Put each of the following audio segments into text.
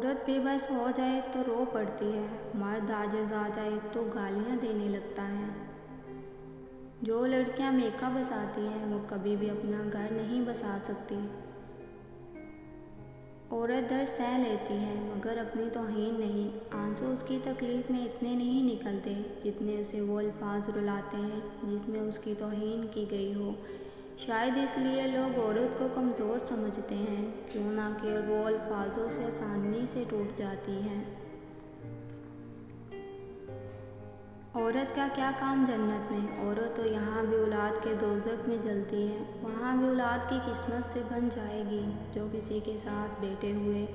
عورت بے بس ہو جائے تو رو پڑتی ہے، مرد عاجز آ جائے تو گالیاں دینے لگتا ہے۔ جو لڑکیاں میک اپ بساتی ہیں وہ کبھی بھی اپنا گھر نہیں بسا سکتی۔ عورت درد سہ لیتی ہے مگر اپنی توہین نہیں۔ آنسو اس کی تکلیف میں اتنے نہیں نکلتے جتنے اسے وہ الفاظ رلاتے ہیں جس میں اس کی توہین کی گئی ہو۔ شاید اس لیے لوگ عورت کو کمزور سمجھتے ہیں، کیوں نہ کہ وہ الفاظوں سے آسانی سے ٹوٹ جاتی ہے۔ عورت کا کیا کام جنت میں؟ عورت تو یہاں بھی اولاد کے دوزخ میں جلتی ہے، وہاں بھی اولاد کی قسمت سے بن جائے گی۔ جو کسی کے ساتھ بیٹے ہوئے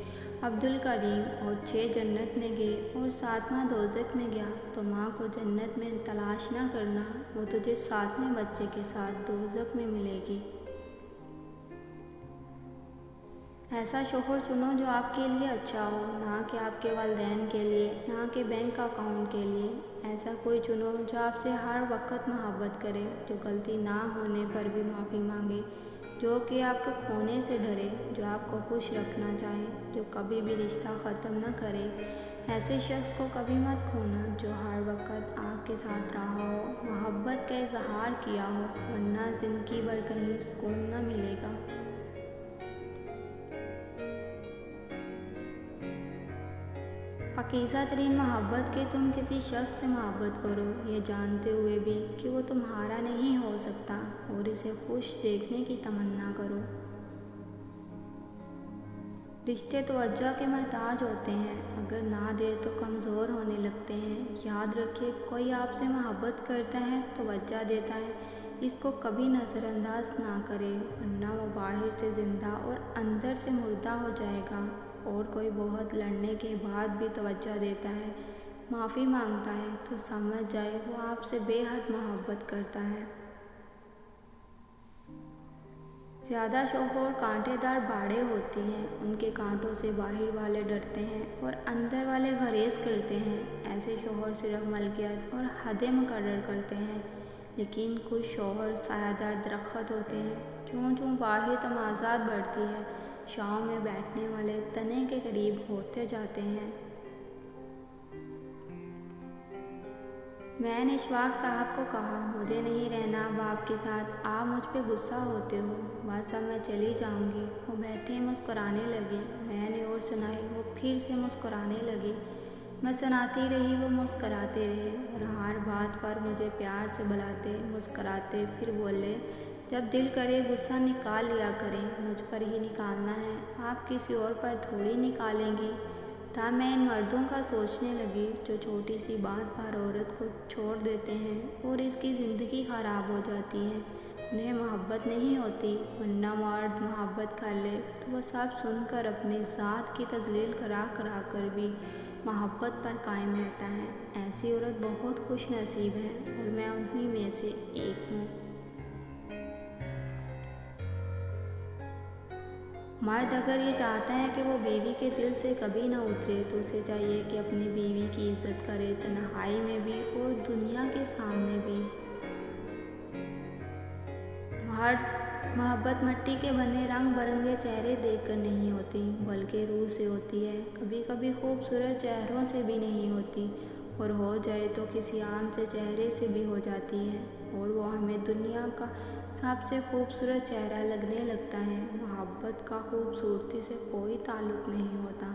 عبدالکریم اور 6 جنت میں گئے اور 7واں دوزخ میں گیا تو ماں کو جنت میں تلاش نہ کرنا، وہ تجھے 7ویں بچے کے ساتھ دوزخ میں ملے گی۔ ایسا شوہر چنو جو آپ کے لیے اچھا ہو، نہ کہ آپ کے والدین کے لیے، نہ کہ بینک اکاؤنٹ کے لیے۔ ایسا کوئی چنو جو آپ سے ہر وقت محبت کرے، جو غلطی نہ ہونے پر بھی معافی مانگے، جو کہ آپ کے کھونے سے ڈرے، جو آپ کو خوش رکھنا چاہے، جو کبھی بھی رشتہ ختم نہ کرے۔ ایسے شخص کو کبھی مت کھونا جو ہر وقت آپ کے ساتھ رہا ہو، محبت کا اظہار کیا ہو، ورنہ زندگی بھر کہیں سکون نہ ملے گا۔ پاکیزہ ترین محبت کہ تم کسی شخص سے محبت کرو یہ جانتے ہوئے بھی کہ وہ تمہارا نہیں ہو سکتا اور اسے خوش دیکھنے کی تمنا کرو۔ رشتے توجہ کے محتاج ہوتے ہیں، اگر نہ دے تو کمزور ہونے لگتے ہیں۔ یاد رکھیے، کوئی آپ سے محبت کرتا ہے توجہ دیتا ہے، اس کو کبھی نظر انداز نہ کرے ورنہ وہ باہر سے زندہ اور اندر سے مردہ ہو جائے گا۔ اور کوئی بہت لڑنے کے بعد بھی توجہ دیتا ہے، معافی مانگتا ہے تو سمجھ جائے وہ آپ سے بے حد محبت کرتا ہے۔ زیادہ شوہر کانٹے دار باڑیں ہوتی ہیں، ان کے کانٹوں سے باہر والے ڈرتے ہیں اور اندر والے گریز کرتے ہیں۔ ایسے شوہر صرف ملکیت اور حدیں مقرر کرتے ہیں، لیکن کچھ شوہر سایہ دار درخت ہوتے ہیں، چوں چوں باہر تمازات بڑھتی ہے، چھاؤں میں بیٹھنے والے تنے کے قریب ہوتے جاتے ہیں۔ میں نے اشفاق صاحب کو کہا، مجھے نہیں رہنا اب آپ کے ساتھ، آپ مجھ پہ غصہ ہوتے ہو، بس اب میں چلی جاؤں گی۔ وہ بیٹھے مسکرانے لگے، میں نے اور سنائی، وہ پھر سے مسکرانے لگے۔ میں سناتی رہی، وہ مسکراتے رہے اور ہر بات پر مجھے پیار سے بلاتے، مسکراتے، پھر بولے، جب دل کرے غصہ نکال لیا کریں، مجھ پر ہی نکالنا ہے، آپ کسی اور پر تھوڑی نکالیں گی۔ تب میں ان مردوں کا سوچنے لگی جو چھوٹی سی بات پر عورت کو چھوڑ دیتے ہیں اور اس کی زندگی خراب ہو جاتی ہے۔ انہیں محبت نہیں ہوتی، ورنہ مرد محبت کر لے تو وہ سب سن کر اپنی ذات کی تذلیل کرا کر بھی محبت پر قائم رہتا ہے۔ ایسی عورت بہت خوش نصیب ہے اور میں انہی میں سے ایک ہوں۔ مرد اگر یہ چاہتا ہے کہ وہ بیوی کے دل سے کبھی نہ اترے تو اسے چاہیے کہ اپنی بیوی کی عزت کرے، تنہائی میں بھی اور دنیا کے سامنے بھی۔ محبت مٹی کے بنے رنگ برنگے چہرے دیکھ کر نہیں ہوتی بلکہ روح سے ہوتی ہے، کبھی کبھی خوبصورت چہروں سے بھی نہیں ہوتی، اور ہو جائے تو کسی عام سے چہرے سے بھی ہو جاتی ہے اور وہ ہمیں دنیا کا سب سے خوبصورت چہرہ لگنے لگتا ہے۔ محبت کا خوبصورتی سے کوئی تعلق نہیں ہوتا۔